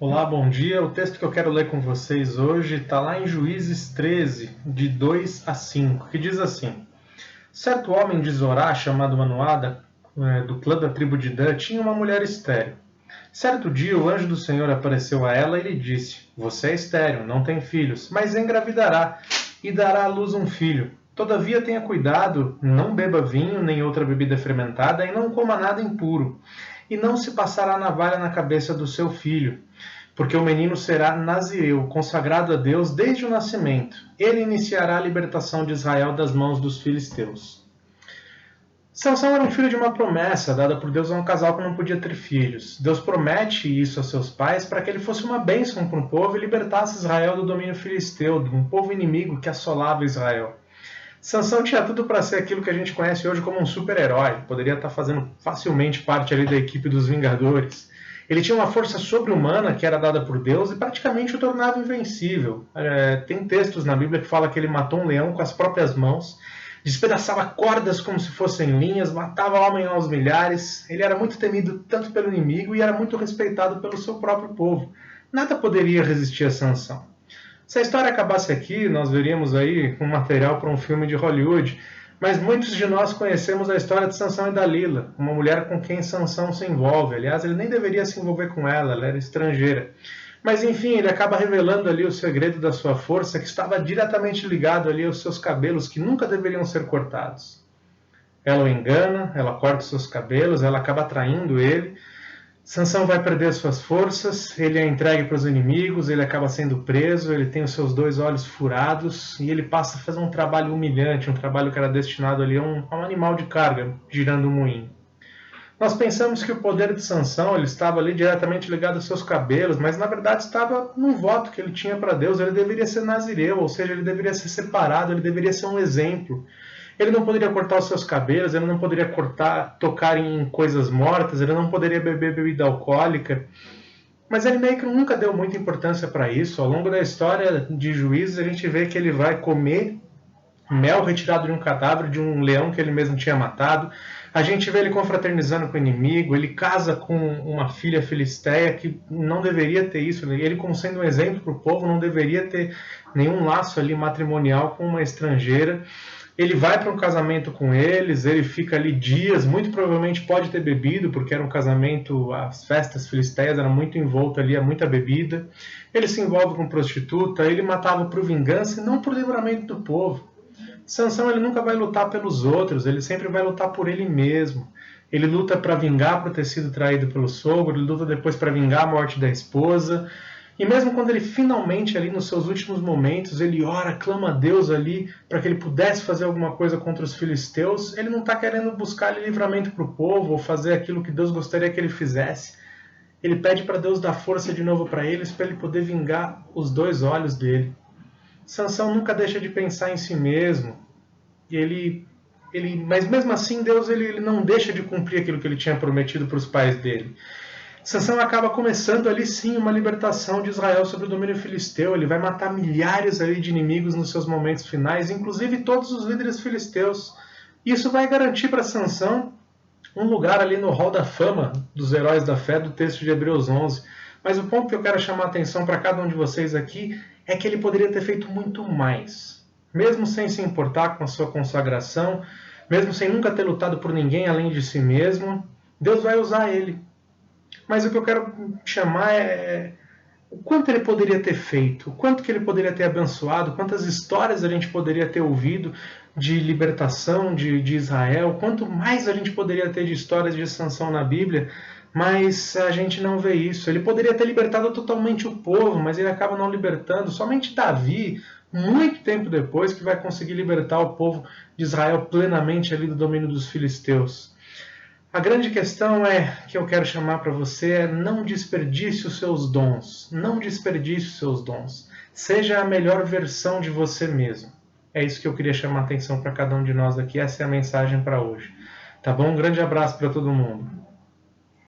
Olá, bom dia. O texto que eu quero ler com vocês hoje está lá em Juízes 13, de 2 a 5, que diz assim: Certo homem de Zorá, chamado Manoada, do clã da tribo de Dan, tinha uma mulher estéril. Certo dia, o anjo do Senhor apareceu a ela e lhe disse: Você é estéril, não tem filhos, mas engravidará e dará à luz um filho. Todavia tenha cuidado, não beba vinho nem outra bebida fermentada e não coma nada impuro. E não se passará navalha na cabeça do seu filho, porque o menino será nazireu, consagrado a Deus desde o nascimento. Ele iniciará a libertação de Israel das mãos dos filisteus. Sansão era um filho de uma promessa dada por Deus a um casal que não podia ter filhos. Deus promete isso a seus pais para que ele fosse uma bênção para o povo e libertasse Israel do domínio filisteu, de um povo inimigo que assolava Israel. Sansão tinha tudo para ser aquilo que a gente conhece hoje como um super-herói. Poderia estar fazendo facilmente parte ali da equipe dos Vingadores. Ele tinha uma força sobre-humana que era dada por Deus e praticamente o tornava invencível. Tem textos na Bíblia que fala que ele matou um leão com as próprias mãos, despedaçava cordas como se fossem linhas, matava homem aos milhares. Ele era muito temido tanto pelo inimigo e era muito respeitado pelo seu próprio povo. Nada poderia resistir a Sansão. Se a história acabasse aqui, nós veríamos aí um material para um filme de Hollywood, mas muitos de nós conhecemos a história de Sansão e Dalila, uma mulher com quem Sansão se envolve. Aliás, ele nem deveria se envolver com ela era estrangeira. Mas enfim, ele acaba revelando ali o segredo da sua força, que estava diretamente ligado ali aos seus cabelos, que nunca deveriam ser cortados. Ela o engana, ela corta os seus cabelos, ela acaba traindo ele. Sansão vai perder suas forças, ele é entregue para os inimigos, ele acaba sendo preso, ele tem os seus 2 olhos furados e ele passa a fazer um trabalho humilhante, um trabalho que era destinado ali a um animal de carga, girando um moinho. Nós pensamos que o poder de Sansão ele estava ali diretamente ligado aos seus cabelos, mas na verdade estava num voto que ele tinha para Deus. Ele deveria ser nazireu, ou seja, ele deveria ser separado, ele deveria ser um exemplo. Ele não poderia cortar os seus cabelos, ele não poderia tocar em coisas mortas, ele não poderia beber bebida alcoólica. Mas ele meio que nunca deu muita importância para isso. Ao longo da história de Juízes, a gente vê que ele vai comer mel retirado de um cadáver de um leão que ele mesmo tinha matado. A gente vê ele confraternizando com o inimigo, ele casa com uma filha filisteia que não deveria ter isso. Ele, como sendo um exemplo para o povo, não deveria ter nenhum laço ali matrimonial com uma estrangeira. Ele vai para um casamento com eles, ele fica ali dias, muito provavelmente pode ter bebido, porque era um casamento, as festas filisteias eram muito envoltas ali a muita bebida. Ele se envolve com prostituta, ele matava por vingança e não por livramento do povo. Sansão ele nunca vai lutar pelos outros, ele sempre vai lutar por ele mesmo. Ele luta para vingar por ter sido traído pelo sogro, ele luta depois para vingar a morte da esposa. E mesmo quando ele finalmente, ali nos seus últimos momentos, ele ora, clama a Deus ali para que ele pudesse fazer alguma coisa contra os filisteus, ele não está querendo buscar livramento para o povo ou fazer aquilo que Deus gostaria que ele fizesse. Ele pede para Deus dar força de novo para eles, para ele poder vingar os 2 olhos dele. Sansão nunca deixa de pensar em si mesmo. Mas mesmo assim, Deus ele não deixa de cumprir aquilo que ele tinha prometido para os pais dele. Sansão acaba começando ali sim uma libertação de Israel sobre o domínio filisteu. Ele vai matar milhares ali de inimigos nos seus momentos finais, inclusive todos os líderes filisteus. Isso vai garantir para Sansão um lugar ali no hall da fama dos heróis da fé do texto de Hebreus 11. Mas o ponto que eu quero chamar a atenção para cada um de vocês aqui é que ele poderia ter feito muito mais. Mesmo sem se importar com a sua consagração, mesmo sem nunca ter lutado por ninguém além de si mesmo, Deus vai usar ele. Mas o que eu quero chamar é o quanto ele poderia ter feito, o quanto que ele poderia ter abençoado, quantas histórias a gente poderia ter ouvido de libertação de Israel, quanto mais a gente poderia ter de histórias de Sansão na Bíblia, mas a gente não vê isso. Ele poderia ter libertado totalmente o povo, mas ele acaba não libertando. Somente Davi, muito tempo depois, que vai conseguir libertar o povo de Israel plenamente ali do domínio dos filisteus. A grande questão que eu quero chamar para você é não desperdice os seus dons. Não desperdice os seus dons. Seja a melhor versão de você mesmo. É isso que eu queria chamar a atenção para cada um de nós aqui. Essa é a mensagem para hoje. Tá bom? Um grande abraço para todo mundo.